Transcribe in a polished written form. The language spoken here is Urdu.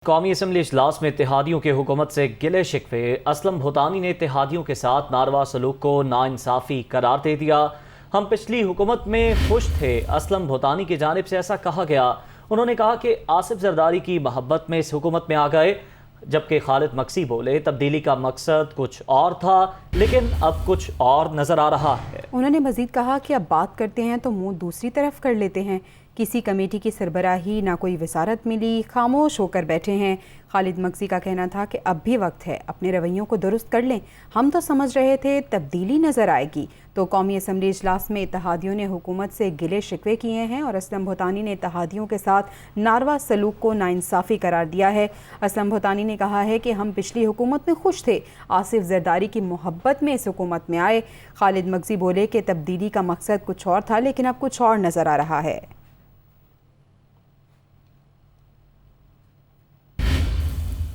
قومی اسمبلی اجلاس میں اتحادیوں کے حکومت سے گلے شکوے۔ اسلم بھوتانی نے اتحادیوں کے ساتھ ناروا سلوک کو ناانصافی قرار دے دیا۔ ہم پچھلی حکومت میں خوش تھے، اسلم بھوتانی کی جانب سے ایسا کہا گیا۔ انہوں نے کہا کہ آصف زرداری کی محبت میں اس حکومت میں آ گئے، جبکہ خالد مکسی بولے تبدیلی کا مقصد کچھ اور تھا لیکن اب کچھ اور نظر آ رہا ہے۔ انہوں نے مزید کہا کہ اب بات کرتے ہیں تو منہ دوسری طرف کر لیتے ہیں، کسی کمیٹی کی سربراہی نہ کوئی وزارت ملی، خاموش ہو کر بیٹھے ہیں۔ خالد مکسی کا کہنا تھا کہ اب بھی وقت ہے، اپنے رویوں کو درست کر لیں، ہم تو سمجھ رہے تھے تبدیلی نظر آئے گی۔ تو قومی اسمبلی اجلاس میں اتحادیوں نے حکومت سے گلے شکوے کیے ہیں اور اسلم بھوتانی نے اتحادیوں کے ساتھ ناروا سلوک کو ناانصافی قرار دیا ہے۔ اسلم بھوتانی نے کہا ہے کہ ہم پچھلی حکومت میں خوش تھے، آصف زرداری کی محبت میں اس حکومت میں آئے۔ خالد مکسی بولے کہ تبدیلی کا مقصد کچھ اور تھا لیکن اب کچھ اور نظر آ رہا ہے۔